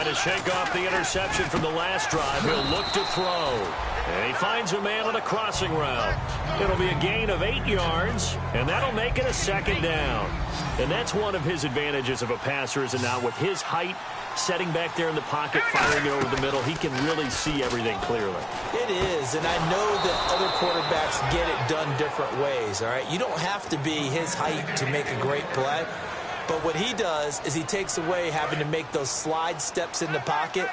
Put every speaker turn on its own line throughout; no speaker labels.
to shake off the interception from the last drive. He'll look to throw. And he finds a man on a crossing route. It'll be a gain of 8 yards, and that'll make it a second down. And that's one of his advantages of a passer, is it not? With his height, setting back there in the pocket, firing it over the middle, he can really see everything clearly.
It is, and I know that other quarterbacks get it done different ways, all right? You don't have to be his height to make a great play. But what he does is he takes away having to make those slide steps in the pocket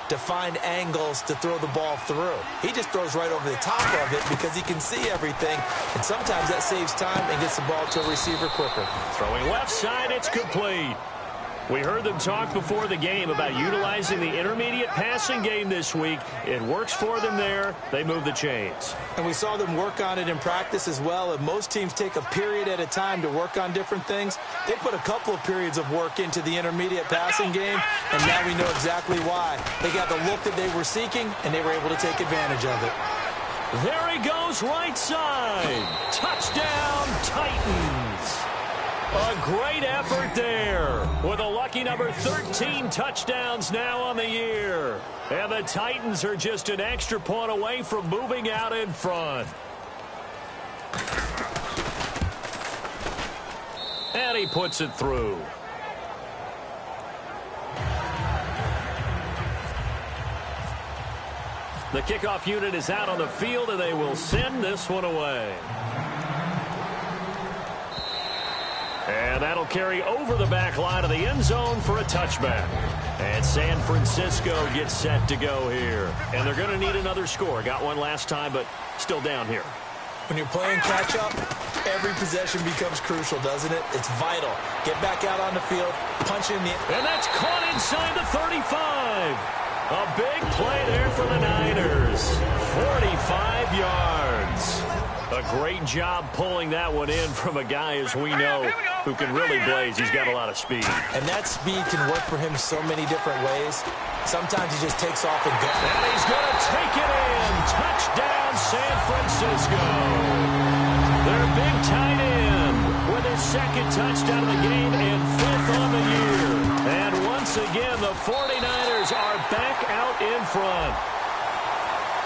to find angles to throw the ball through. He just throws right over the top of it because he can see everything, and sometimes that saves time and gets the ball to a receiver quicker.
Throwing left side, it's complete. We heard them talk before the game about utilizing the intermediate passing game this week. It works for them there. They move the chains.
And we saw them work on it in practice as well. And most teams take a period at a time to work on different things. They put a couple of periods of work into the intermediate passing game, and now we know exactly why. They got the look that they were seeking, and they were able to take advantage of it.
There he goes, right side. Touchdown, Titans. A great effort there with a lucky number 13 touchdowns now on the year. And the Titans are just an extra point away from moving out in front. And he puts it through. The kickoff unit is out on the field, and they will send this one away. And that'll carry over the back line of the end zone for a touchback. And San Francisco gets set to go here. And they're going to need another score. Got one last time, but still down here.
When you're playing catch-up, every possession becomes crucial, doesn't it? It's vital. Get back out on the field, punch in the...
And that's caught inside the 35. A big play there for the Niners. 45 yards. A great job pulling that one in from a guy, as we know, who can really blaze. He's got a lot of speed.
And that speed can work for him so many different ways. Sometimes he just takes off and goes.
And he's going to take it in. Touchdown, San Francisco. Their big tight end with his second touchdown of the game and 5th on the year. And once again, the 49ers are back out in front.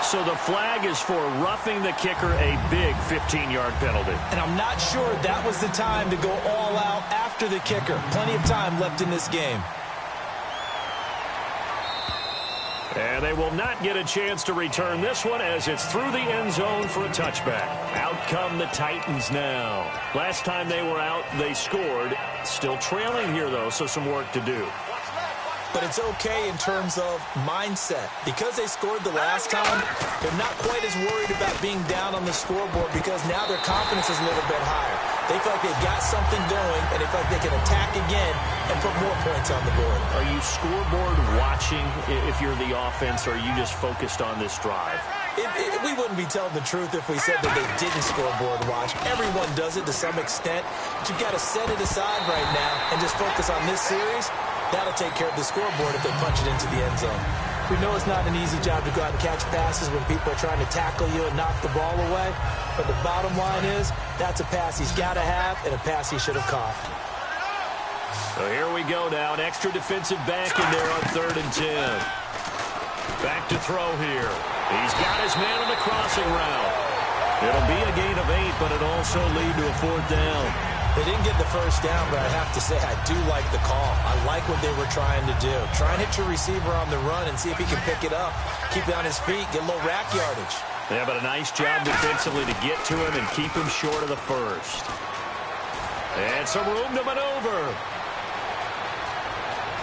So the flag is for roughing the kicker, a big 15-yard penalty.
And I'm not sure that was the time to go all out after the kicker. Plenty of time left in this game.
And they will not get a chance to return this one as it's through the end zone for a touchback. Out come the Titans now. Last time they were out, they scored. Still trailing here, though, so some work to do.
But it's okay in terms of mindset. Because they scored the last time, they're not quite as worried about being down on the scoreboard because now their confidence is a little bit higher. They feel like they've got something going, and they feel like they can attack again and put more points on the board.
Are you scoreboard watching if you're the offense, or are you just focused on this drive?
We wouldn't be telling the truth if we said that they didn't scoreboard watch. Everyone does it to some extent, but you've got to set it aside right now and just focus on this series. That'll take care of the scoreboard if they punch it into the end zone. We know it's not an easy job to go out and catch passes when people are trying to tackle you and knock the ball away. But the bottom line is, that's a pass he's got to have and a pass he should have caught.
So here we go now. An extra defensive back in there on 3rd and 10. Back to throw here. He's got his man on the crossing route. It'll be a gain of 8, but it'll also lead to a 4th down.
They didn't get the first down, but I have to say I do like the call. I like what they were trying to do. Try and hit your receiver on the run and see if he can pick it up. Keep it on his feet, get a little rack yardage.
Yeah, but a nice job defensively to get to him and keep him short of the first. And some room to maneuver.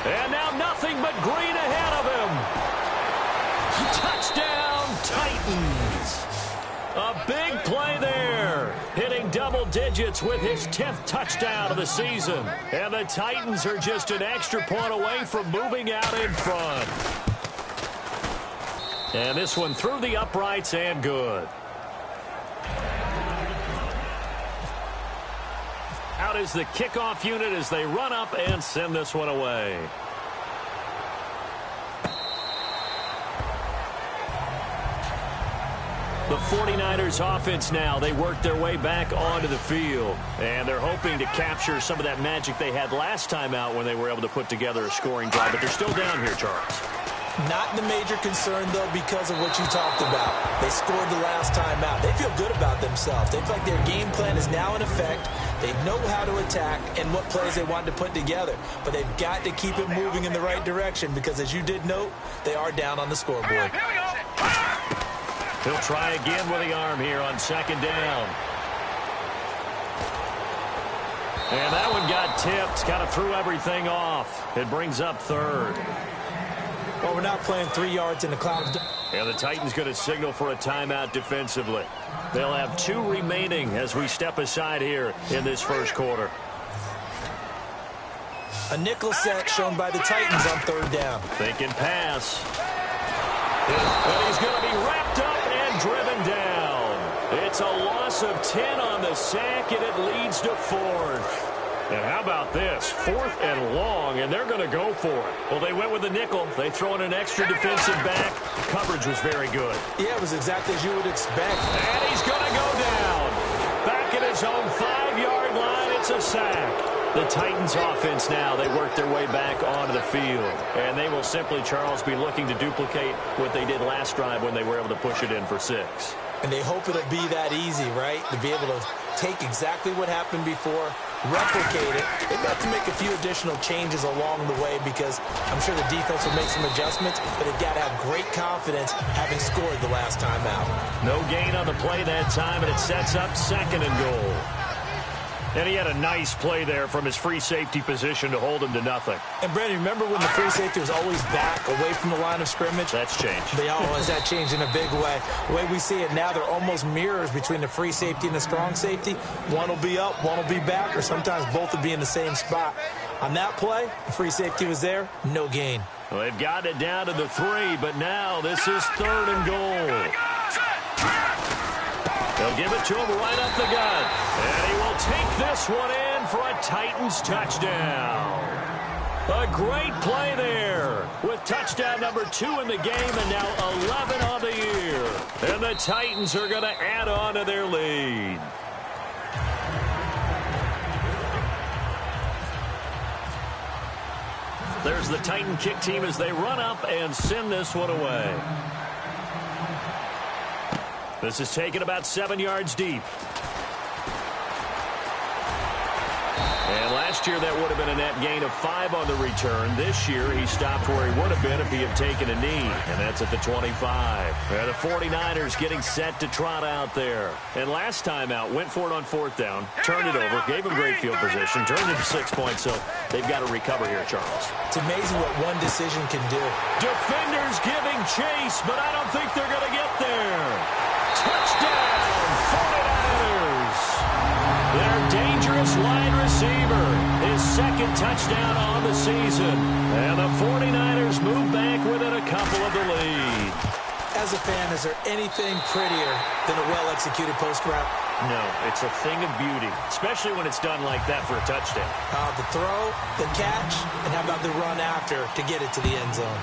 And now nothing but green ahead of him. Touchdown, Titans. A big play there, hitting double digits with his 10th touchdown of the season. And the Titans are just an extra point away from moving out in front. And this one through the uprights and good. Out is the kickoff unit as they run up and send this one away. The 49ers offense now, they work their way back onto the field. And they're hoping to capture some of that magic they had last time out when they were able to put together a scoring drive. But they're still down here, Charles.
Not the major concern, though, because of what you talked about. They scored the last time out. They feel good about themselves. They feel like their game plan is now in effect. They know how to attack and what plays they want to put together. But they've got to keep it moving in the right direction because, as you did note, they are down on the scoreboard.
He'll try again with the arm here on second down. And that one got tipped. Kind of threw everything off. It brings up third.
Well, we're not playing 3 yards in the clouds.
And the Titans going to signal for a timeout defensively. They'll have 2 remaining as we step aside here in this first quarter.
A nickel set shown by the Titans on third down.
Thinking pass. And he's going to be wrapped up and driven down. It's a loss of 10 on the sack, and it leads to 4th. And how about this? 4th and long, and they're going to go for it. Well, they went with the nickel. They throw in an extra defensive back. Coverage was very good.
Yeah, it was exactly as you would expect.
And he's going to go down. Back at his own 5-yard line, it's a sack. The Titans offense now, they work their way back onto the field. And they will simply, Charles, be looking to duplicate what they did last drive when they were able to push it in for 6.
And they hope it'll be that easy, right? To be able to take exactly what happened before, replicate it. They've got to make a few additional changes along the way because I'm sure the defense will make some adjustments, but they've got to have great confidence having scored the last time out.
No gain on the play that time, and it sets up 2nd and goal. And he had a nice play there from his free safety position to hold him to nothing.
And, Brandon, remember when the free safety was always back away from the line of scrimmage?
That's changed.
They always that changed in a big way. The way we see it now, they're almost mirrors between the free safety and the strong safety. One will be up, one will be back, or sometimes both will be in the same spot. On that play, the free safety was there, no gain.
Well, they've got it down to the 3, but now this is 3rd and goal. They'll give it to him right up the gut. And he will take this one in for a Titans touchdown. A great play there with touchdown number 2 in the game and now 11 on the year. And the Titans are going to add on to their lead. There's the Titan kick team as they run up and send this one away. This is taken about 7 yards deep. And last year that would have been a net gain of 5 on the return. This year he stopped where he would have been if he had taken a knee. And that's at the 25. And the 49ers getting set to trot out there. And last time out, went for it on 4th down, turned it over, gave him great field position, turned it to 6 points. So they've got to recover here, Charles.
It's amazing what one decision can do.
Defenders giving chase, but I don't think they're going to get there. Touchdown, 49ers. Their dangerous wide receiver, his 2nd touchdown on the season. And the 49ers move back within a couple of the lead.
As a fan, is there anything prettier than a well-executed post route?
No, it's a thing of beauty, especially when it's done like that for a touchdown.
The throw, the catch, and how about the run after to get it to the end zone?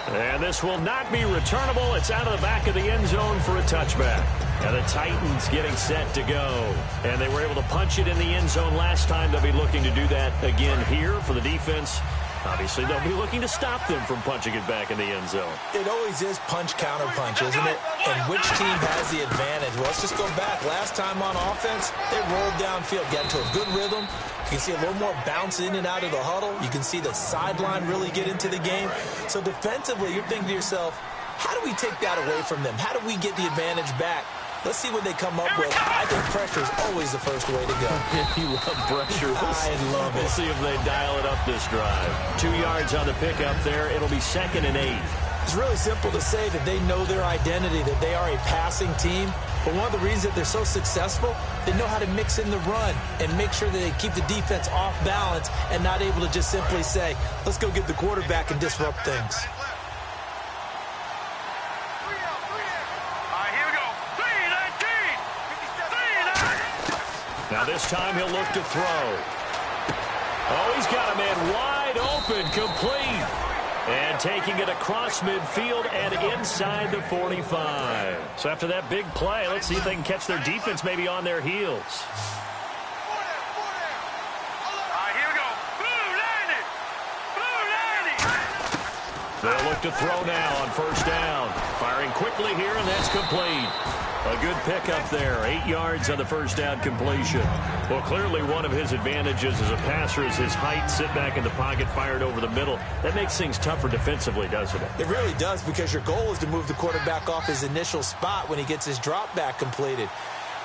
And this will not be returnable. It's out of the back of the end zone for a touchback. And the Titans getting set to go. And they were able to punch it in the end zone last time. They'll be looking to do that again here for the defense. Obviously, they'll be looking to stop them from punching it back in the end zone.
It always is punch-counter-punch, isn't it? And which team has the advantage? Well, let's just go back. Last time on offense, they rolled downfield, got into a good rhythm. You can see a little more bounce in and out of the huddle. You can see the sideline really get into the game. So defensively, you're thinking to yourself, how do we take that away from them? How do we get the advantage back? Let's see what they come up with. I think pressure is always the first way to go.
You love pressure.
I love it.
We'll see if they dial it up this drive. 2 yards on the pickup there. It'll be 2nd and 8.
It's really simple to say that they know their identity, that they are a passing team. But one of the reasons that they're so successful, they know how to mix in the run and make sure that they keep the defense off balance and not able to just simply say, let's go get the quarterback and disrupt things.
Now this time he'll look to throw. Oh, he's got a man wide open, complete. And taking it across midfield and inside the 45. So after that big play, let's see if they can catch their defense maybe on their heels. They'll look to throw now on first down. Firing quickly here, and that's complete. A good pickup there. 8 yards on the first down completion. Well, clearly one of his advantages as a passer is his height. Sit back in the pocket, fired over the middle. That makes things tougher defensively, doesn't it?
It really does, because your goal is to move the quarterback off his initial spot when he gets his drop back completed.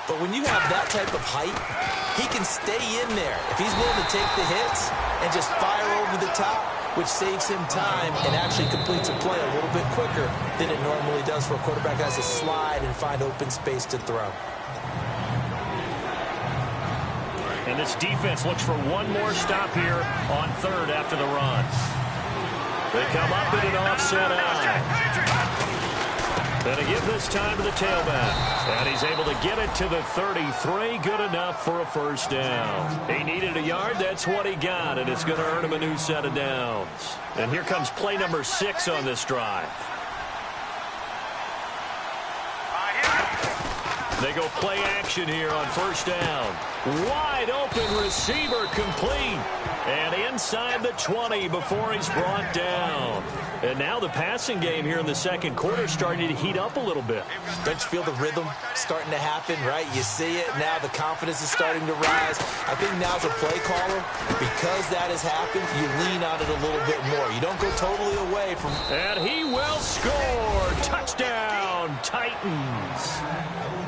But when you have that type of height, he can stay in there. If he's willing to take the hits and just fire over the top, which saves him time and actually completes a play a little bit quicker than it normally does for a quarterback that has to slide and find open space to throw.
And this defense looks for one more stop here on third after the run. They come up in an offset eye. And to give this time to the tailback. And he's able to get it to the 33. Good enough for a first down. He needed a yard. That's what he got. And it's going to earn him a new set of downs. And here comes play number 6 on this drive. They go play action here on first down. Wide open receiver complete. And inside the 20 before he's brought down. And now the passing game here in the second quarter starting to heat up a little bit.
Don't you feel the rhythm starting to happen, right? You see it. Now the confidence is starting to rise. I think now as a play caller, because that has happened, you lean on it a little bit more. You don't go totally away from...
And he will score. Touchdown, Titans.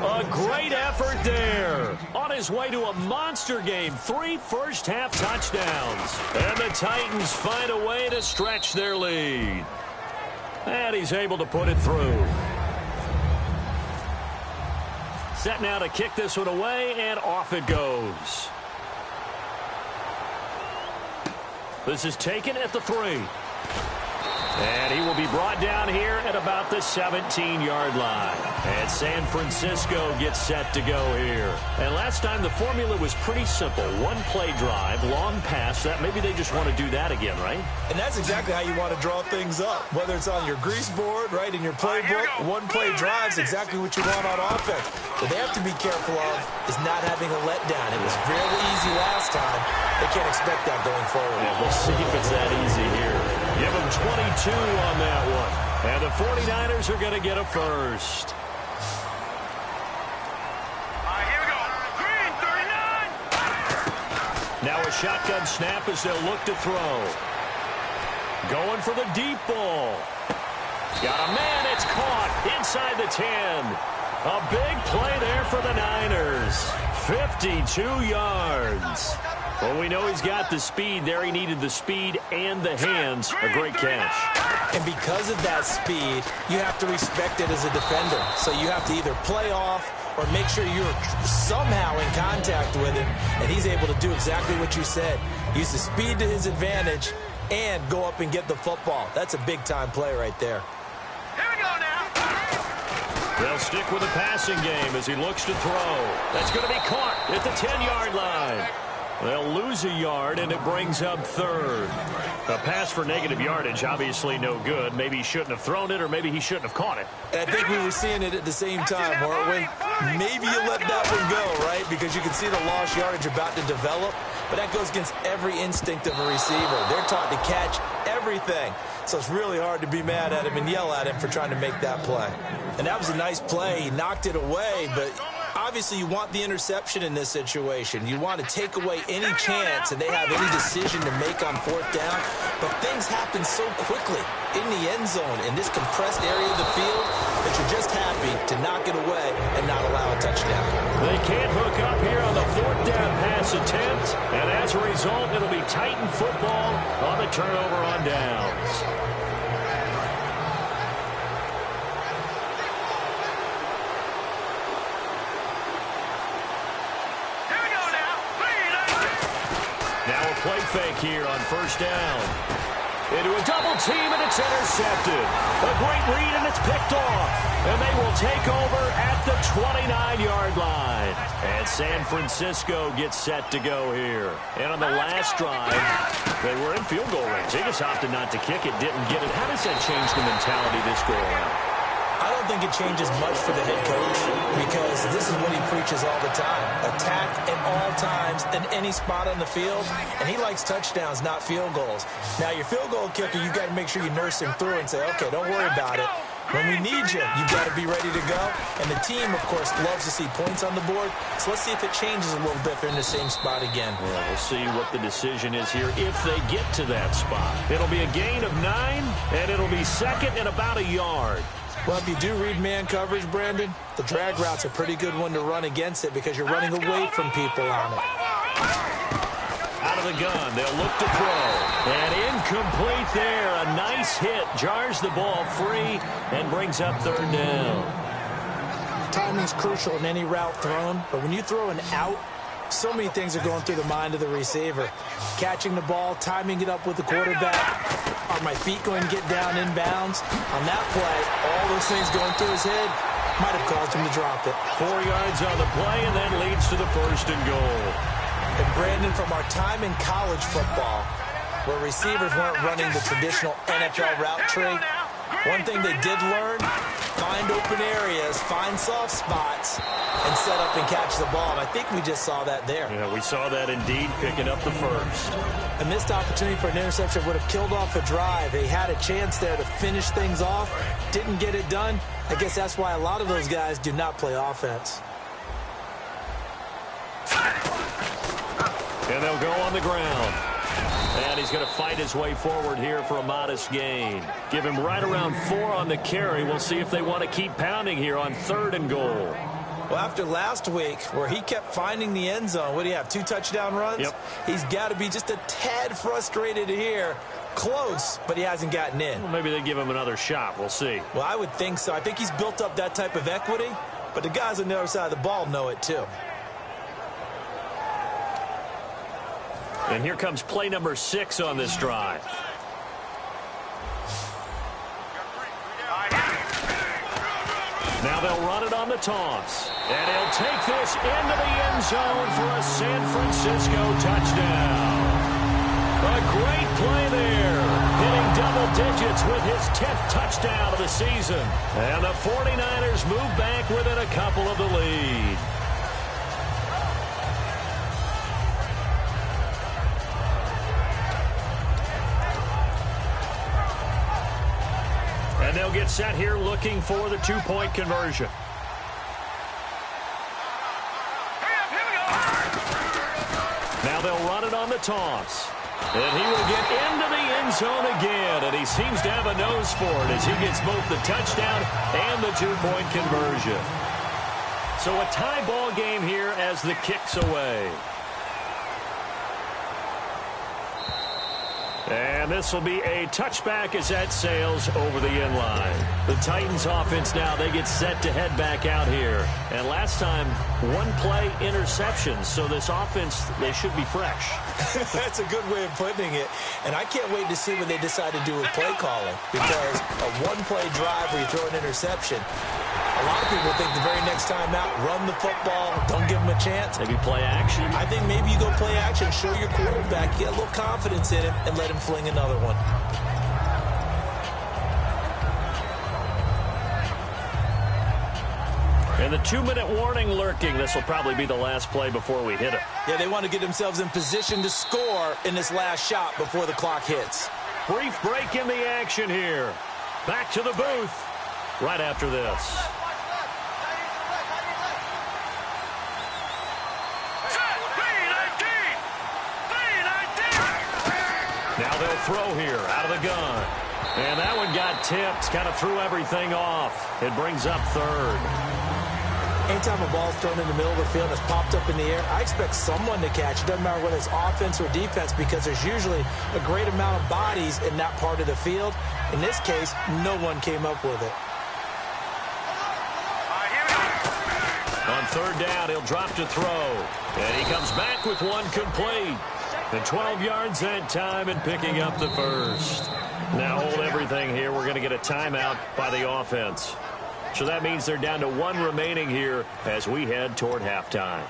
A great effort there. On his way to a monster game. 3 first-half touchdowns. And the Titans find a way to stretch their lead. And he's able to put it through. Set now to kick this one away, and off it goes. This is taken at the 3. And he will be brought down here at about the 17-yard line. And San Francisco gets set to go here. And last time the formula was pretty simple. One play drive, long pass. That maybe they just want to do that again, right?
And that's exactly how you want to draw things up. Whether it's on your grease board, right, in your playbook, one play drive is exactly what you want on offense. What they have to be careful of is not having a letdown. It was fairly easy last time. They can't expect that going forward.
Yeah, we'll see if it's that easy here. Give them 22 on that one. And the 49ers are going to get a first.
Here we go. Green, 39.
Now a shotgun snap as they'll look to throw. Going for the deep ball. Got a man. It's caught inside the 10. A big play there for the Niners. 52 yards. Well, we know he's got the speed there. He needed the speed and the hands. A great catch.
And because of that speed, you have to respect it as a defender. So you have to either play off or make sure you're somehow in contact with him. And he's able to do exactly what you said. Use the speed to his advantage and go up and get the football. That's a big-time play right there.
Here we go now.
They'll stick with the passing game as he looks to throw. That's going to be caught at the 10-yard line. They'll lose a yard, and it brings up third. A pass for negative yardage, obviously no good. Maybe he shouldn't have thrown it, or maybe he shouldn't have caught it.
And I think we were seeing it at the same time, weren't we? Maybe you let that one go, right? Because you can see the lost yardage about to develop. But that goes against every instinct of a receiver. They're taught to catch everything. So it's really hard to be mad at him and yell at him for trying to make that play. And that was a nice play. He knocked it away, but obviously you want the interception in this situation. You want to take away any chance and they have any decision to make on fourth down. But things happen so quickly in the end zone in this compressed area of the field that you're just happy to knock it away and not allow a touchdown.
They can't hook up here on the fourth down pass attempt. And as a result, it'll be Titan football on the turnover on downs. Now a play fake here on first down. Into a double team, and it's intercepted. A great read, and it's picked off. And they will take over at the 29-yard line. And San Francisco gets set to go here. And on the last drive, they were in field goal range. They just opted not to kick it, didn't get it. How does that change the mentality this go around?
I don't think it changes much for the head coach because this is what he preaches all the time. Attack at all times in any spot on the field, and he likes touchdowns, not field goals. Now, your field goal kicker, you've got to make sure you nurse him through and say, okay, don't worry about it. When we need you, you've got to be ready to go. And the team, of course, loves to see points on the board. So let's see if it changes a little bit if they're in the same spot again.
Well, we'll see what the decision is here if they get to that spot. It'll be a gain of 9, and it'll be second and about a yard.
Well, if you do read man coverage, Brandon, the drag route's a pretty good one to run against it because you're running away from people on it.
Out of the gun, they'll look to throw. And incomplete there. A nice hit. Jars the ball free and brings up third down.
Timing's crucial in any route thrown, but when you throw an out, so many things are going through the mind of the receiver. Catching the ball, timing it up with the quarterback. Are my feet going to get down inbounds? On that play, all those things going through his head might have caused him to drop it.
4 yards on the play, and that leads to the first and goal.
And Brandon, from our time in college football, where receivers weren't running the traditional NFL route tree, one thing they did learn, find open areas, find soft spots, and set up and catch the ball. And I think we just saw that there.
Yeah, we saw that indeed, picking up the first.
A missed opportunity for an interception would have killed off a drive. They had a chance there to finish things off, didn't get it done. I guess that's why a lot of those guys do not play offense.
And they'll go on the ground. And he's going to fight his way forward here for a modest gain. Give him right around 4 on the carry. We'll see if they want to keep pounding here on third and goal.
Well, after last week where he kept finding the end zone, what do you have, 2 touchdown runs?
Yep.
He's got to be just a tad frustrated here. Close, but he hasn't gotten in.
Well, maybe they give him another shot. We'll see.
Well, I would think so. I think he's built up that type of equity, but the guys on the other side of the ball know it too.
And here comes play number 6 on this drive. Now they'll run it on the toss. And he'll take this into the end zone for a San Francisco touchdown. A great play there. Hitting double digits with his 10th touchdown of the season. And the 49ers move back within a couple of the lead. And they'll get set here looking for the 2-point conversion. Now they'll run it on the toss. And he will get into the end zone again. And he seems to have a nose for it as he gets both the touchdown and the 2-point conversion. So a tie ball game here as the kick's away. And this will be a touchback as that sails over the end line. The Titans offense now, they get set to head back out here. And last time, 1-play interceptions. So this offense, they should be fresh.
That's a good way of putting it. And I can't wait to see what they decide to do with play calling. Because a 1-play drive where you throw an interception, a lot of people think the very next time out, run the football, don't give them a chance.
Maybe play action?
I think maybe you go play action, show your quarterback, get a little confidence in him, and let him fling another one.
And the 2-minute warning lurking. This will probably be the last play before we hit it.
Yeah, they want to get themselves in position to score in this last shot before the clock hits.
Brief break in the action here. Back to the booth right after this. Now they'll throw here out of the gun. And that one got tipped, kind of threw everything off. It brings up third.
Anytime a ball's thrown in the middle of the field and it's popped up in the air, I expect someone to catch it. Doesn't matter whether it's offense or defense because there's usually a great amount of bodies in that part of the field. In this case, no one came up with it.
On third down, he'll drop to throw. And he comes back with one complete. And 12 yards that time and picking up the first. Now hold everything here. We're going to get a timeout by the offense. So that means they're down to 1 remaining here as we head toward halftime.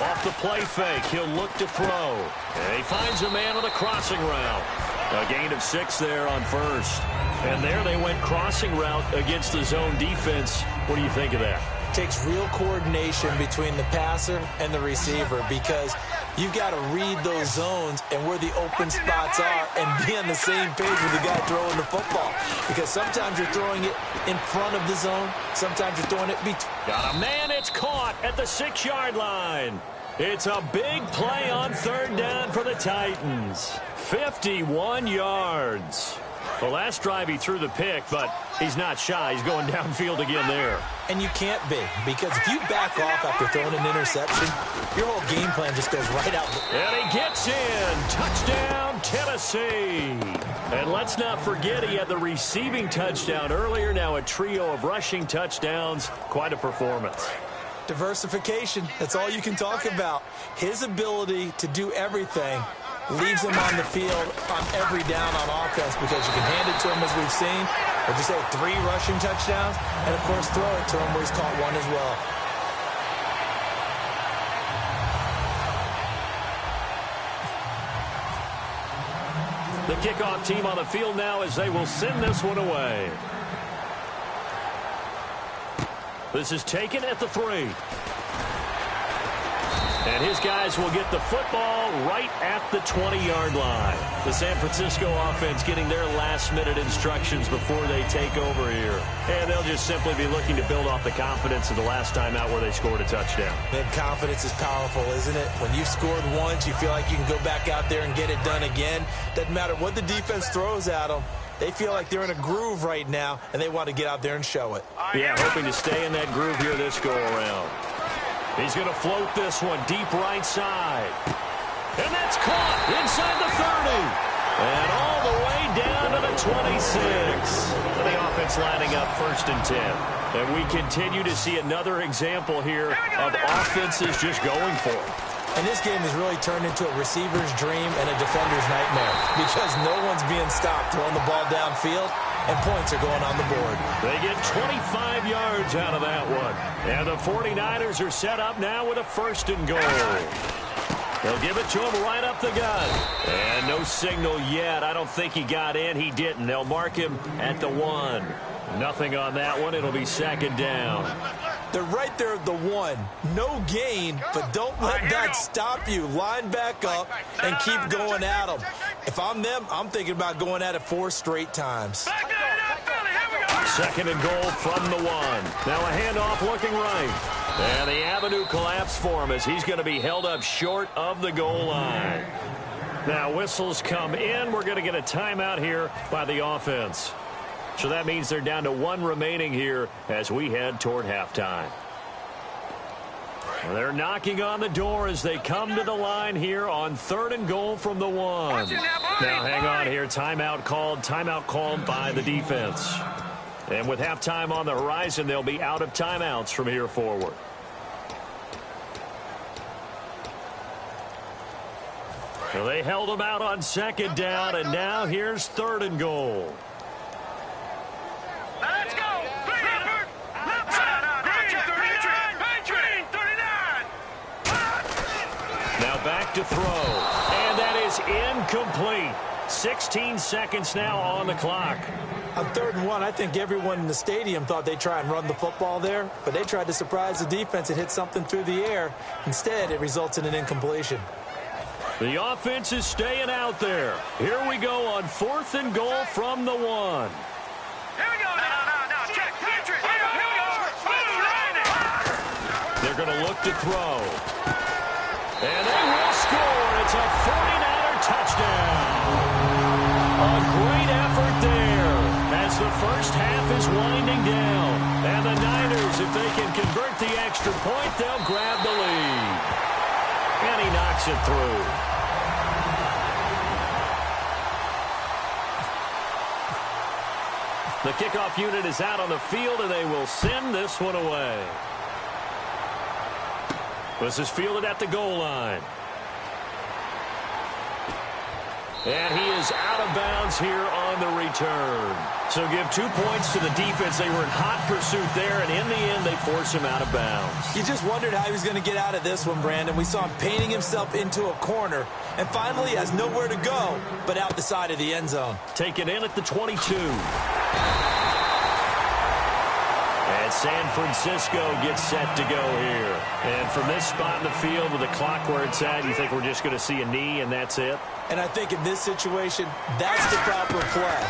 Off the play fake, he'll look to throw. And he finds a man on the crossing route. A gain of 6 there on first. And there they went crossing route against the zone defense. What do you think of that?
Takes real coordination between the passer and the receiver because you've got to read those zones and where the open spots are and be on the same page with the guy throwing the football. Because sometimes you're throwing it in front of the zone. Sometimes you're throwing it between.
Got a man, it's caught at the 6-yard line. It's a big play on 3rd down for the Titans. 51 yards. The last drive he threw the pick, but he's not shy. He's going downfield again there.
And you can't be, because if you back off after throwing an interception, your whole game plan just goes right out.
And he gets in. Touchdown, Tennessee. And let's not forget he had the receiving touchdown earlier. Now a trio of rushing touchdowns. Quite a performance.
Diversification, that's all you can talk about. His ability to do everything leaves him on the field on every down on offense because you can hand it to him as we've seen, or just say 3 rushing touchdowns, and of course throw it to him where he's caught 1 as well.
The kickoff team on the field now as they will send this one away. This is taken at the 3. And his guys will get the football right at the 20-yard line. The San Francisco offense getting their last-minute instructions before they take over here. And they'll just simply be looking to build off the confidence of the last time out where they scored a touchdown.
Man, confidence is powerful, isn't it? When you've scored once, you feel like you can go back out there and get it done again. Doesn't matter what the defense throws at them. They feel like they're in a groove right now, and they want to get out there and show it.
Yeah, hoping to stay in that groove here this go-around. He's going to float this one deep right side. And that's caught inside the 30. And all the way down to the 26. And the offense lining up 1st and 10. And we continue to see another example here of offenses just going for it.
And this game has really turned into a receiver's dream and a defender's nightmare because no one's being stopped throwing the ball downfield, and points are going on the board.
They get 25 yards out of that one. And the 49ers are set up now with a 1st and goal. They'll give it to him right up the gut. And no signal yet. I don't think he got in. He didn't. They'll mark him at the 1. Nothing on that one. It'll be 2nd down.
They're right there at the 1. No gain, but don't let that stop you. Line back up and keep going at them. If I'm them, I'm thinking about going at it 4 straight times.
2nd and goal from the 1. Now a handoff looking right. And the avenue collapsed for him as he's going to be held up short of the goal line. Now whistles come in. We're going to get a timeout here by the offense. So that means they're down to 1 remaining here as we head toward halftime. They're knocking on the door as they come to the line here on 3rd and goal from the 1. Now hang on here. Timeout called by the defense. And with halftime on the horizon, they'll be out of timeouts from here forward. So they held them out on 2nd down, and now here's 3rd and goal.
Let's go! Leopard! Left side! Green 39!
Now back to throw. And that is incomplete. 16 seconds now on the clock.
On 3rd and 1, I think everyone in the stadium thought they'd try and run the football there, but they tried to surprise the defense and hit something through the air. Instead, it results in an incompletion.
The offense is staying out there. Here we go on 4th and goal from the 1.
Here we go now. Check. Here we go.
They're going to look to throw. And they will score. It's a 49er touchdown. A great effort there as the first half is winding down. And the Niners, if they can convert the extra point, they'll grab the lead. And he knocks it through. The kickoff unit is out on the field, and they will send this one away. This is fielded at the goal line. And he is out of bounds here on the return. So give 2 points to the defense. They were in hot pursuit there, and in the end, they force him out of bounds.
You just wondered how he was going to get out of this one, Brandon. We saw him painting himself into a corner, and finally he has nowhere to go but out the side of the end zone.
Taken in at the 22. And San Francisco gets set to go here. And from this spot in the field with the clock where it's at, you think we're just going to see a knee and that's it?
And I think in this situation, that's the proper play.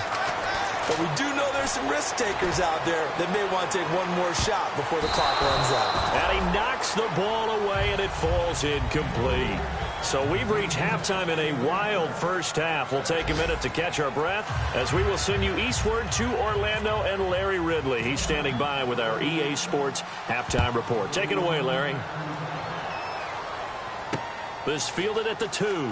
But we do know there's some risk takers out there that may want to take one more shot before the clock runs out.
And he knocks the ball away, and it falls incomplete. So we've reached halftime in a wild first half. We'll take a minute to catch our breath as we will send you eastward to Orlando and Larry Ridley. He's standing by with our EA Sports halftime report. Take it away, Larry. This fielded at the 2.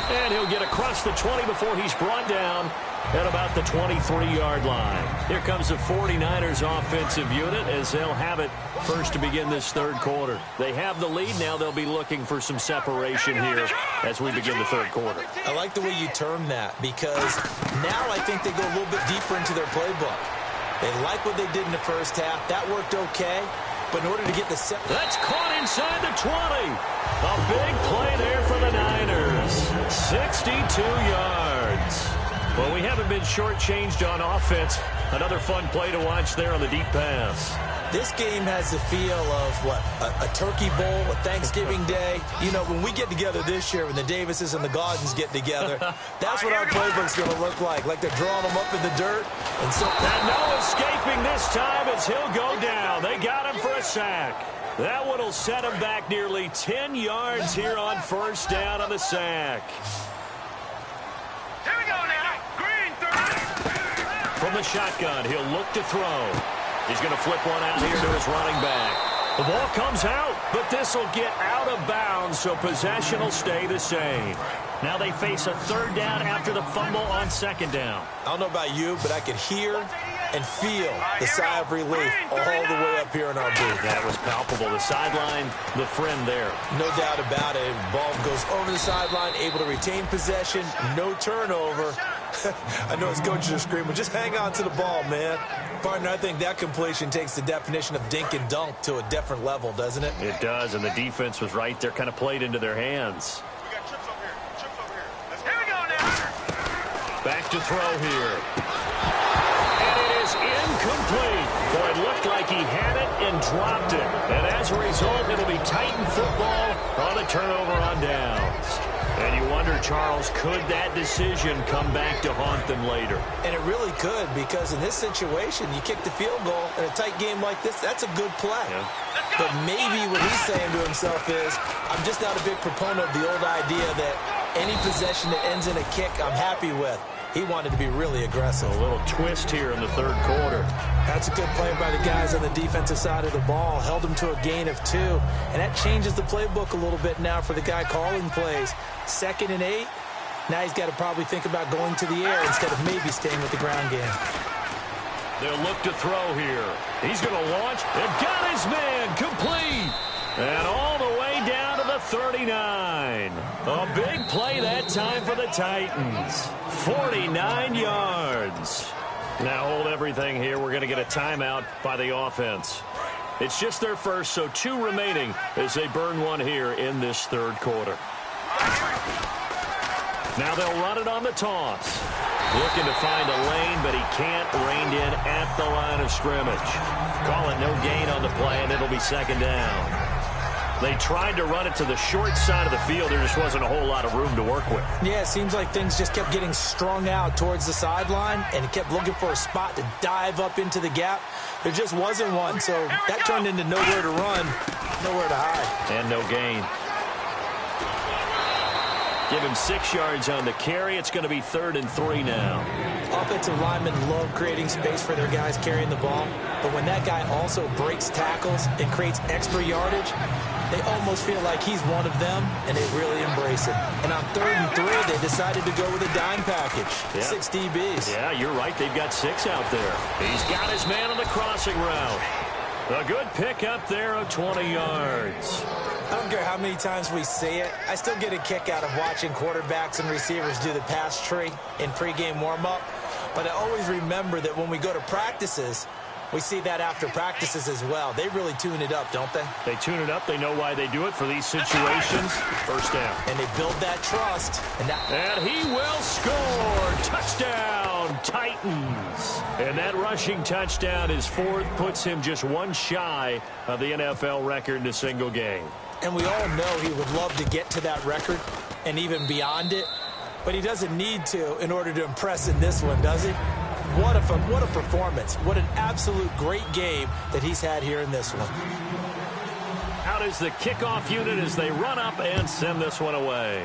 And he'll get across the 20 before he's brought down at about the 23-yard line. Here comes the 49ers offensive unit as they'll have it first to begin this third quarter. They have the lead. Now they'll be looking for some separation here as we begin the third quarter.
I like the way you term that because now I think they go a little bit deeper into their playbook. They like what they did in the first half. That worked okay. But in order to get the set...
That's caught inside the 20. A big play there for the Niners. 62 yards. Well, we haven't been shortchanged on offense. Another fun play to watch there on the deep pass.
This game has the feel of, what, a turkey bowl, a Thanksgiving day. You know, when we get together this year, when the Davises and the Gaudens get together, that's what our playbook's going to look like. Like they're drawing them up in the dirt.
And no escaping this time as he'll go down. They got him for a sack. That one will set him back nearly 10 yards here on first down on the sack.
Here we go now. Green 30.
From the shotgun, he'll look to throw. He's going to flip one out here to his running back. The ball comes out, but this will get out of bounds, so possession will stay the same. Now they face a third down after the fumble on second down.
I don't know about you, but I could hear and feel the sigh of relief all the way up here in our booth.
That was palpable. The sideline, the friend there.
No doubt about it. Ball goes over the sideline, able to retain possession, no turnover. I know his coaches are screaming, just hang on to the ball, man. Partner, I think that completion takes the definition of dink and dunk to a different level, doesn't it?
It does, and the defense was right there, kind of played into their hands.
We got chips over here. Chips over here. Here we go now.
Back to throw here. And it is incomplete. Boy, it looked like he had it and dropped it. And as a result, it'll be Titan football on a turnover on downs. And you wonder, Charles, could that decision come back to haunt them later?
And it really could, because in this situation, you kick the field goal in a tight game like this, that's a good play.
Yeah.
But maybe what he's saying to himself is, I'm just not a big proponent of the old idea that any possession that ends in a kick, I'm happy with. He wanted to be really aggressive.
A little twist here in the third quarter.
That's a good play by the guys on the defensive side of the ball. Held them to a gain of 2. And that changes the playbook a little bit now for the guy calling plays. 2nd and 8. Now he's got to probably think about going to the air instead of maybe staying with the ground game.
They'll look to throw here. He's going to launch and got his man complete. And all the way down to the 39. A big play that time for the Titans. 49 yards. Now hold everything here. We're going to get a timeout by the offense. It's just their first, so 2 remaining as they burn one here in this third quarter. Now they'll run it on the toss. Looking to find a lane, but he can't rein in at the line of scrimmage. Call it no gain on the play, and it'll be second down. They tried to run it to the short side of the field. There just wasn't a whole lot of room to work with.
Yeah, it seems like things just kept getting strung out towards the sideline, and he kept looking for a spot to dive up into the gap. There just wasn't one, so that turned into nowhere to run, nowhere to hide.
And no gain. Give him 6 yards on the carry. It's going to be 3rd and 3 now.
Offensive linemen love creating space for their guys carrying the ball, but when that guy also breaks tackles and creates extra yardage, they almost feel like he's one of them, and they really embrace it. And on 3rd and 3, they decided to go with a dime package. Yeah. 6 DBs.
Yeah, you're right. They've got 6 out there. He's got his man on the crossing route. A good pickup there of 20 yards.
I don't care how many times we see it. I still get a kick out of watching quarterbacks and receivers do the pass tree in pregame warm-up. But I always remember that when we go to practices, we see that after practices as well. They really tune it up, don't they?
They tune it up. They know why they do it for these situations. First down.
And they build that trust.
And he will score. Touchdown, Titans. And that rushing touchdown, his 4th, puts him just one shy of the NFL record in a single game.
And we all know he would love to get to that record and even beyond it. But he doesn't need to in order to impress in this one, does he? What a performance. What an absolute great game that he's had here in this one.
Out is the kickoff unit as they run up and send this one away.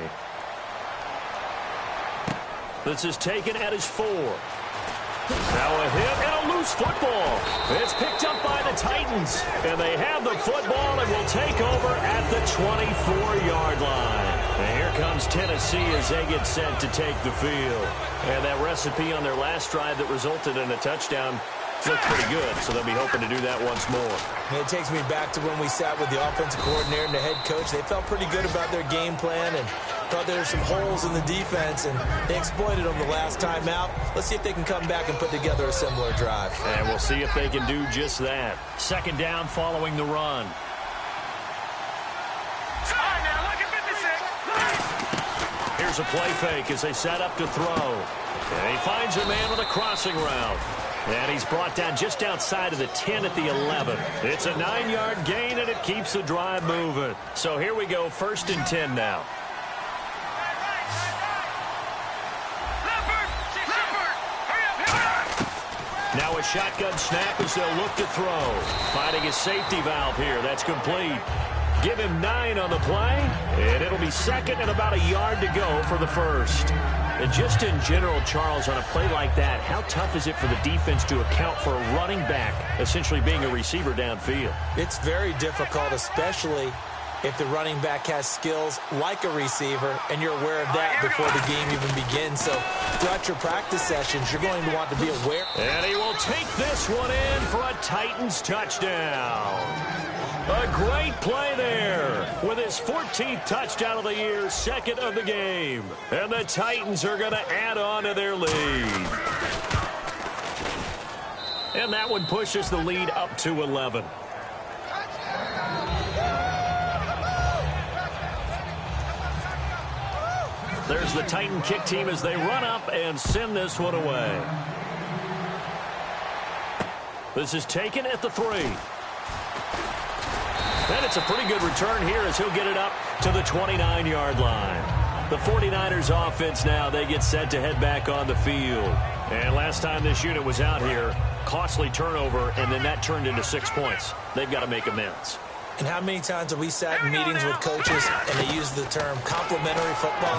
This is taken at his 4. Now a hit and a loose football. It's picked up by the Titans. And they have the football and will take over at the 24-yard line. And here comes Tennessee as they get set to take the field. And that recipe on their last drive that resulted in a touchdown looked pretty good, so they'll be hoping to do that once more.
And it takes me back to when we sat with the offensive coordinator and the head coach. They felt pretty good about their game plan and thought there were some holes in the defense, and they exploited them the last time out. Let's see if they can come back and put together a similar drive.
And we'll see if they can do just that. 2nd down following the run. Here's a play fake as they set up to throw. And he finds a man on the crossing route. And he's brought down just outside of the 10 at the 11. It's a 9-yard gain, and it keeps the drive moving. So here we go, 1st and 10 now. Now a shotgun snap as they'll look to throw. Finding his safety valve here. That's complete. Give him 9 on the play, and it'll be 2nd and about a yard to go for the 1st. And just in general, Charles, on a play like that, how tough is it for the defense to account for a running back essentially being a receiver downfield?
It's very difficult, especially if the running back has skills like a receiver, and you're aware of that before the game even begins. So throughout your practice sessions, you're going to want to be aware.
And he will take this one in for a Titans touchdown. A great play there with his 14th touchdown of the year, 2nd of the game. And the Titans are going to add on to their lead. And that one pushes the lead up to 11. There's the Titan kick team as they run up and send this one away. This is taken at the 3. And it's a pretty good return here as he'll get it up to the 29-yard line. The 49ers offense now, they get set to head back on the field. And last time this unit was out here, costly turnover, and then that turned into 6 points. They've got to make amends.
And how many times have we sat in meetings with coaches and they use the term complementary football?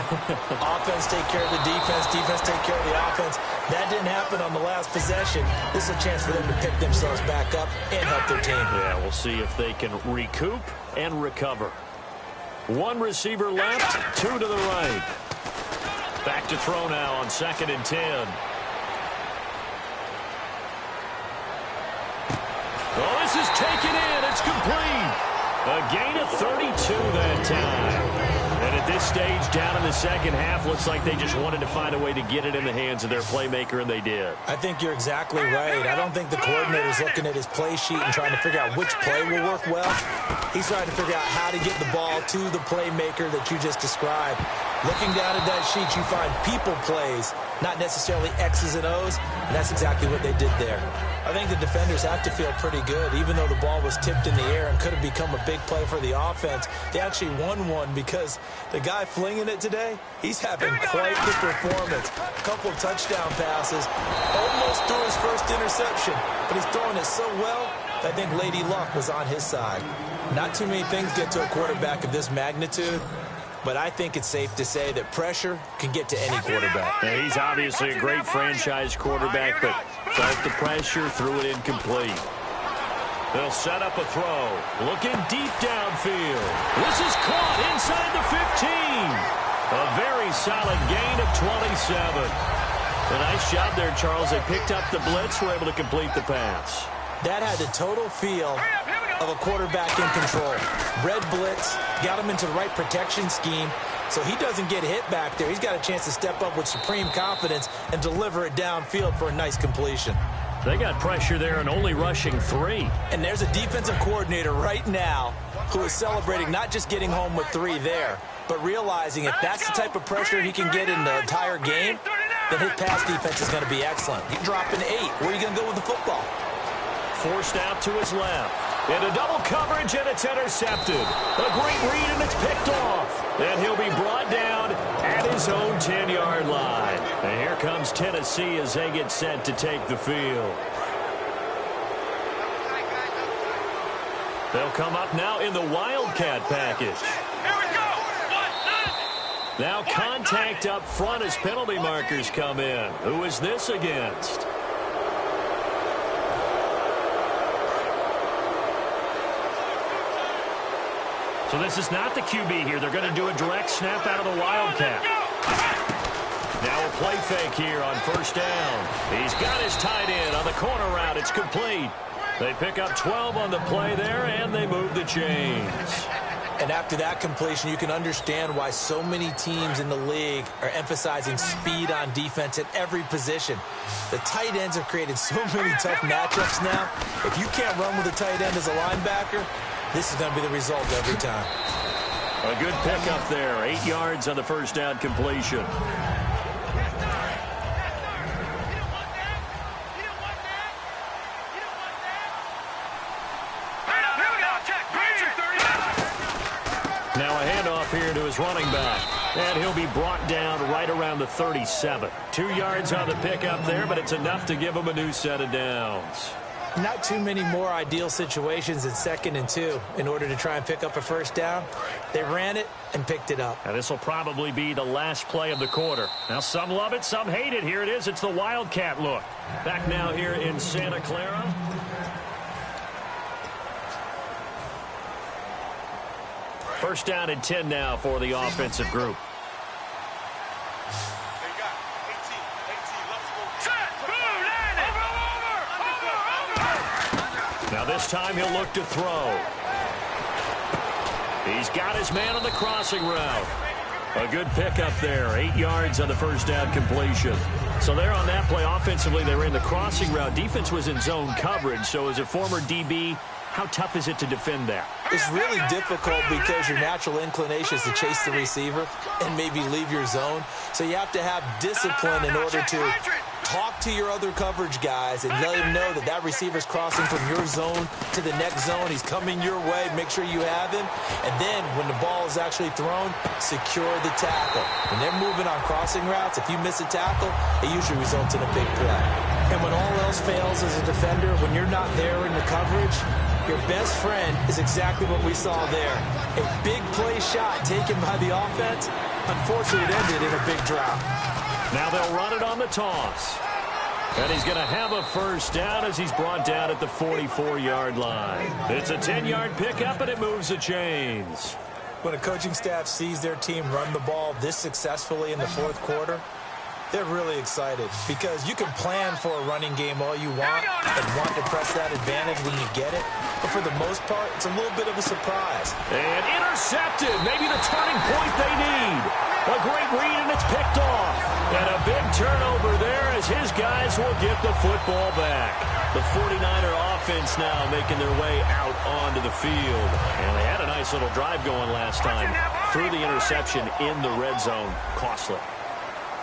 Offense take care of the defense, defense take care of the offense. That didn't happen on the last possession. This is a chance for them to pick themselves back up and help their team.
Yeah, we'll see if they can recoup and recover. 1 receiver left, 2 to the right. Back to throw now on 2nd and 10. Oh, this is taken in. It's complete. A gain of 32 that time. And at this stage, down in the second half, looks like they just wanted to find a way to get it in the hands of their playmaker, and they did.
I think you're exactly right. I don't think the coordinator's looking at his play sheet and trying to figure out which play will work well. He's trying to figure out how to get the ball to the playmaker that you just described. Looking down at that sheet, you find people plays, not necessarily X's and O's, and that's exactly what they did there. I think the defenders have to feel pretty good. Even though the ball was tipped in the air and could have become a big play for the offense, they actually won one because the guy flinging it today, he's having quite the performance. A couple of touchdown passes, almost threw his first interception, but he's throwing it so well, I think Lady Luck was on his side. Not too many things get to a quarterback of this magnitude, but I think it's safe to say that pressure can get to any quarterback.
Yeah, he's obviously a great franchise quarterback, but felt the pressure, threw it incomplete. They'll set up a throw. Looking deep downfield. This is caught inside the 15. A very solid gain of 27. A nice job there, Charles. They picked up the blitz, were able to complete the pass.
That had the total feel of a quarterback in control. Red blitz, got him into the right protection scheme, so he doesn't get hit back there. He's got a chance to step up with supreme confidence and deliver it downfield for a nice completion.
They got pressure there and only rushing 3.
And there's a defensive coordinator right now who is celebrating not just getting home with 3 there, but realizing if that's the type of pressure he can get in the entire game, then his pass defense is going to be excellent. You drop an 8. Where are you going to go with the football?
Forced out to his left. Into double coverage, and it's intercepted. A great read, and it's picked off. And he'll be brought down at his own 10-yard line. And here comes Tennessee as they get set to take the field. They'll come up now in the Wildcat package.
Here we go.
Now contact up front as penalty markers come in. Who is this against? So this is not the QB here. They're going to do a direct snap out of the Wildcat. Now a play fake here on first down. He's got his tight end on the corner route. It's complete. They pick up 12 on the play there, and they move the chains.
And after that completion, you can understand why so many teams in the league are emphasizing speed on defense at every position. The tight ends have created so many tough matchups now. If you can't run with a tight end as a linebacker, this is going to be the result every time.
A good pickup there. 8 yards on the first down completion. Now a handoff here to his running back. And he'll be brought down right around the 37. 2 yards on the pickup there, but it's enough to give him a new set of downs.
Not too many more ideal situations in 2nd and 2 in order to try and pick up a first down. They ran it and picked it up.
Now this will probably be the last play of the quarter. Now some love it, some hate it. Here it is. It's the Wildcat look. Back now here in Santa Clara. First down and 10 now for the offensive group. Now this time he'll look to throw. He's got his man on the crossing route. A good pickup there. 8 yards on the first down completion. So there on that play, offensively, they were in the crossing route. Defense was in zone coverage. So as a former DB, how tough is it to defend that?
It's really difficult because your natural inclination is to chase the receiver and maybe leave your zone. So you have to have discipline in order to talk to your other coverage guys and let him know that that receiver's crossing from your zone to the next zone. He's coming your way. Make sure you have him. And then when the ball is actually thrown, secure the tackle. When they're moving on crossing routes, if you miss a tackle, it usually results in a big play. And when all else fails as a defender, when you're not there in the coverage, your best friend is exactly what we saw there. A big play shot taken by the offense. Unfortunately, it ended in a big drop.
Now they'll run it on the toss. And he's going to have a first down as he's brought down at the 44-yard line. It's a 10-yard pickup, and it moves the chains.
When a coaching staff sees their team run the ball this successfully in the fourth quarter, they're really excited because you can plan for a running game all you want and want to press that advantage when you get it. But for the most part, it's a little bit of a surprise.
And intercepted. Maybe the turning point they need. A great read, and it's picked off. And a big turnover there as his guys will get the football back. The 49er offense now making their way out onto the field. And they had a nice little drive going last time. Threw the interception in the red zone. Costly.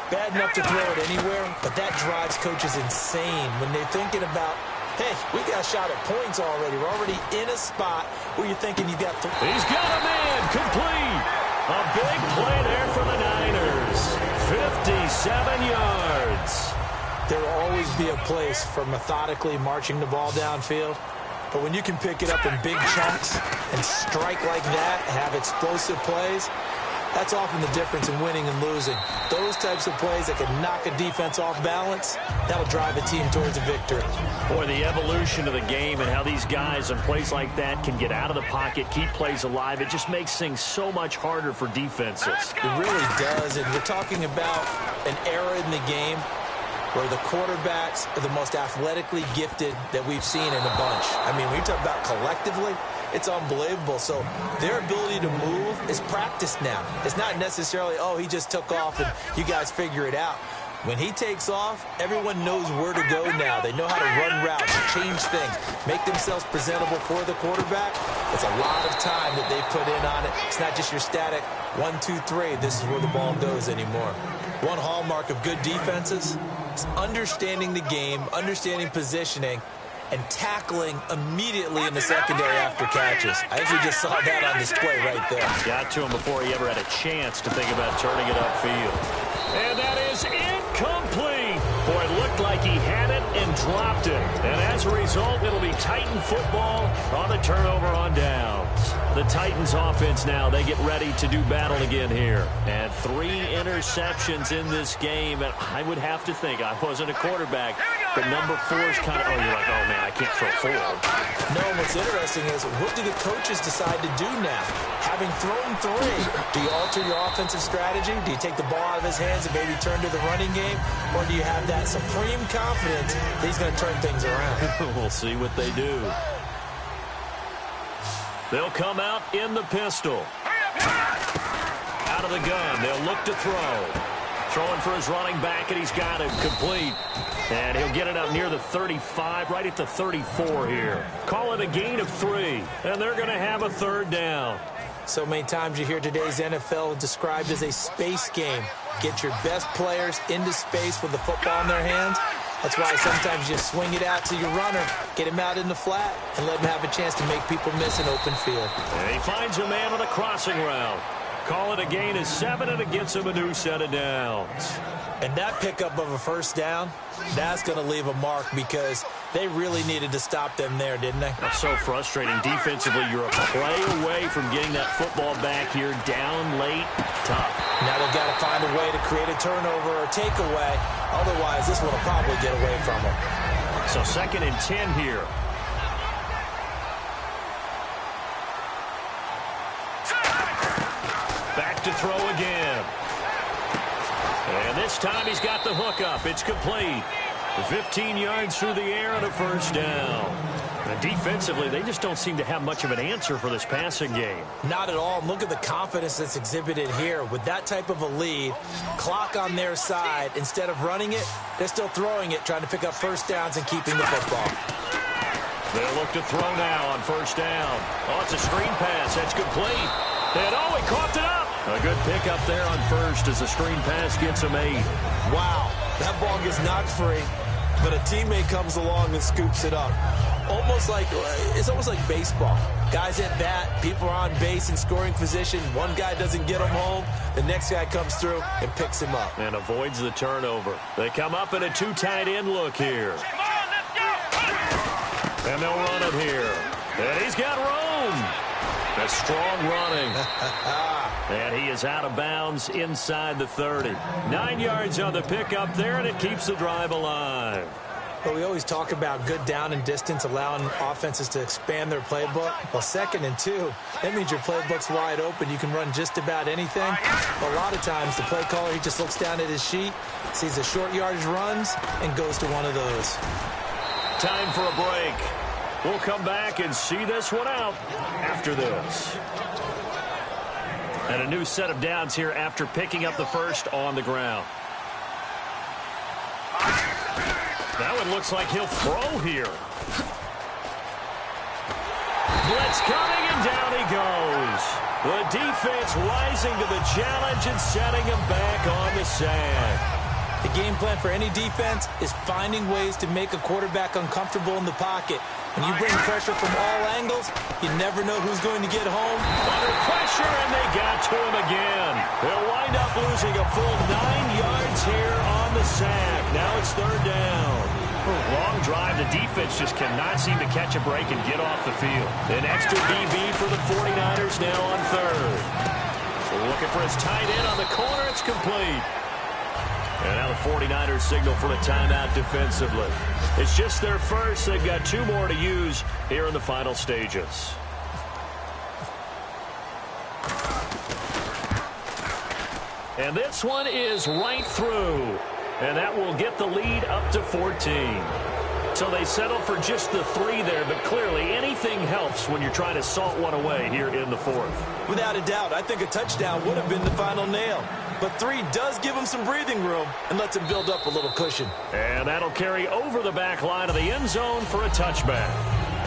Bad enough to throw it anywhere, but that drives coaches insane when they're thinking about, hey, we got a shot at points already. We're already in a spot where you're thinking you got three.
He's got a man complete. A big play there for the Niners. 57 yards.
There will always be a place for methodically marching the ball downfield. But when you can pick it up in big chunks and strike like that and have explosive plays, That's often the difference in winning and losing. Those types of plays that can knock a defense off balance, that'll drive a team towards a victory.
Boy, the evolution of the game and how these guys in plays like that can get out of the pocket, keep plays alive, it just makes things so much harder for defenses.
It really does, and we're talking about an era in the game where the quarterbacks are the most athletically gifted that we've seen in a bunch. I mean, when you talk about collectively, it's unbelievable. So their ability to move is practiced now. It's not necessarily, oh, he just took off and you guys figure it out. When he takes off, everyone knows where to go now. They know how to run routes, change things, make themselves presentable for the quarterback. It's a lot of time that they put in on it. It's not just your static 1, 2, 3, this is where the ball goes anymore. One hallmark of good defenses is understanding the game, understanding positioning, and tackling immediately in the secondary after catches. I think we just saw that on display right there.
Got to him before he ever had a chance to think about turning it upfield. And that is incomplete. Boy, it looked like he had it and dropped it. And as a result, it'll be Titan football on the turnover on downs. The Titans offense now, they get ready to do battle again here. And 3 interceptions in this game. And I would have to think, I wasn't a quarterback, but number 4 is kind of, oh, you're like, oh, man, I can't throw 4.
No, what's interesting is, what do the coaches decide to do now? Having thrown 3, do you alter your offensive strategy? Do you take the ball out of his hands and maybe turn to the running game? Or do you have that supreme confidence that he's going to turn things around?
We'll see what they do. They'll come out in the pistol. Out of the gun, they'll look to throw. Throwing for his running back, and he's got it complete. And he'll get it up near the 35, right at the 34 here. Call it a gain of 3, and they're going to have a 3rd down.
So many times you hear today's NFL described as a space game. Get your best players into space with the football in their hands. That's why sometimes you swing it out to your runner, get him out in the flat, and let him have a chance to make people miss an open field.
And he finds a man on the crossing route. Call it a gain of 7, and it gets him a new set of downs.
And that pickup of a 1st down, that's going to leave a mark because they really needed to stop them there, didn't they?
That's so frustrating. Defensively, you're a play away from getting that football back here, down late, tough.
Now they've got to find a way to create a turnover or takeaway. Otherwise, this one will probably get away from them.
So 2nd and 10 here. Back to throw again. And this time he's got the hook up. It's complete. 15 yards through the air and a 1st down. And defensively, they just don't seem to have much of an answer for this passing game.
Not at all. Look at the confidence that's exhibited here. With that type of a lead, clock on their side, instead of running it, they're still throwing it, trying to pick up 1st downs and keeping the football.
They'll look to throw now on 1st down. Oh, it's a screen pass. That's complete. And oh, he coughed it up. A good pickup there on 1st as the screen pass gets him 8.
Wow, that ball gets knocked free, but a teammate comes along and scoops it up. It's almost like baseball. Guys at bat, people are on base in scoring position. One guy doesn't get him home. The next guy comes through and picks him up.
And avoids the turnover. They come up in a 2 tight end look here. And they'll run it here. And he's got room. That's strong running. And he is out of bounds inside the 30. 9 yards on the pickup there, and it keeps the drive alive.
But we always talk about good down and distance, allowing offenses to expand their playbook. Well, 2nd and 2, that means your playbook's wide open. You can run just about anything. But a lot of times, the play caller, he just looks down at his sheet, sees the short yardage runs, and goes to one of those.
Time for a break. We'll come back and see this one out after this. And a new set of downs here after picking up the 1st on the ground. Now it looks like he'll throw here. Blitz coming, and down he goes. The defense rising to the challenge and setting him back on the sack.
The game plan for any defense is finding ways to make a quarterback uncomfortable in the pocket. When you bring pressure from all angles, you never know who's going to get home.
Under pressure, and they got to him again. They'll wind up losing a full 9 yards here on the sack. Now it's 3rd down. Long drive. The defense just cannot seem to catch a break and get off the field. An extra DB for the 49ers now on 3rd. Looking for his tight end on the corner. It's complete. And now the 49ers signal for a timeout defensively. It's just their first. They've got 2 more to use here in the final stages. And this one is right through. And that will get the lead up to 14. So they settle for just the 3 there, but clearly anything helps when you're trying to salt one away here in the 4th.
Without a doubt, I think a touchdown would have been the final nail. But 3 does give him some breathing room and lets him build up a little cushion.
And that'll carry over the back line of the end zone for a touchback.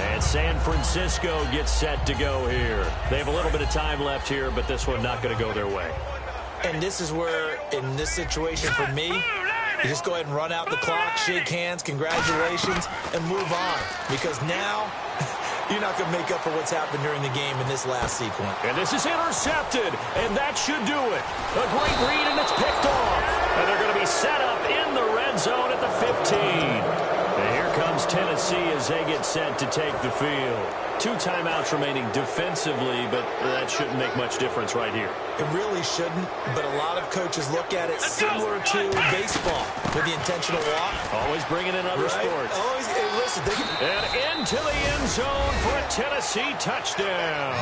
And San Francisco gets set to go here. They have a little bit of time left here, but this one not going to go their way.
And this is where, in this situation for me, you just go ahead and run out the clock, shake hands, congratulations, and move on. Because now, you're not going to make up for what's happened during the game in this last sequence.
And this is intercepted, and that should do it. A great read, and it's picked off. And they're going to be set up in the red zone at the 15. And here comes Tennessee as they get set to take the field. 2 timeouts remaining defensively, but that shouldn't make much difference right here.
It really shouldn't, but a lot of coaches look at it similar to baseball with the intentional walk.
Always bringing in other sports.
Always, hey, listen,
and into the end zone for a Tennessee touchdown.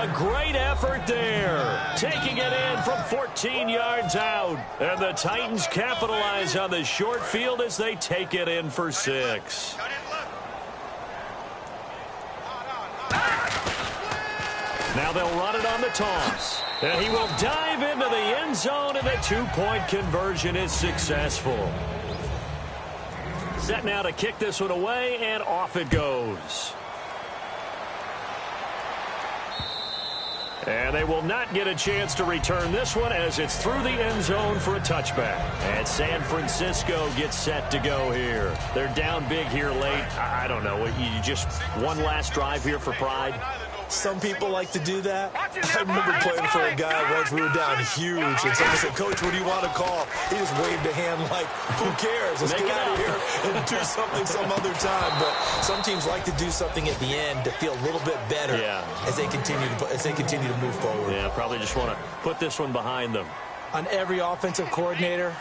A great effort there. Taking it in from 14 yards out. And the Titans capitalize on the short field as they take it in for 6. Now they'll run it on the toss. And he will dive into the end zone, and the 2-point conversion is successful. Set now to kick this one away, and off it goes. And they will not get a chance to return this one as it's through the end zone for a touchback. And San Francisco gets set to go here. They're down big here late. I don't know. You just one last drive here for pride.
Some people like to do that. I remember playing for a guy once. We were down huge, and someone said, "Coach, what do you want to call?" He just waved a hand like, "Who cares? Let's get out of here and do something some other time." But some teams like to do something at the end to feel a little bit better as they continue to move forward.
Yeah, probably just want to put this one behind them.
On every offensive coordinator,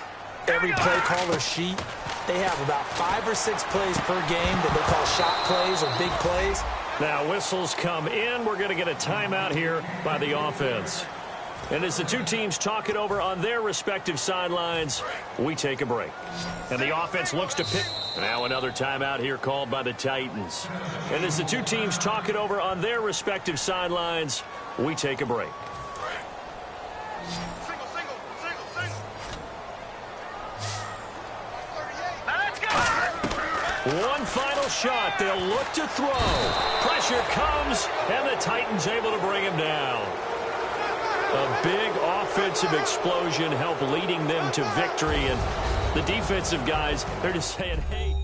every play caller sheet, they have about 5 or 6 plays per game that they call shot plays or big plays.
Now whistles come in. We're going to get a timeout here by the offense. And as the 2 teams talk it over on their respective sidelines, we take a break. And the offense looks to pick. Now another timeout here called by the Titans. And as the 2 teams talk it over on their respective sidelines, we take a break. One final shot. They'll look to throw. Pressure comes, and the Titans able to bring him down. A big offensive explosion helped leading them to victory. And the defensive guys, they're just saying, hey,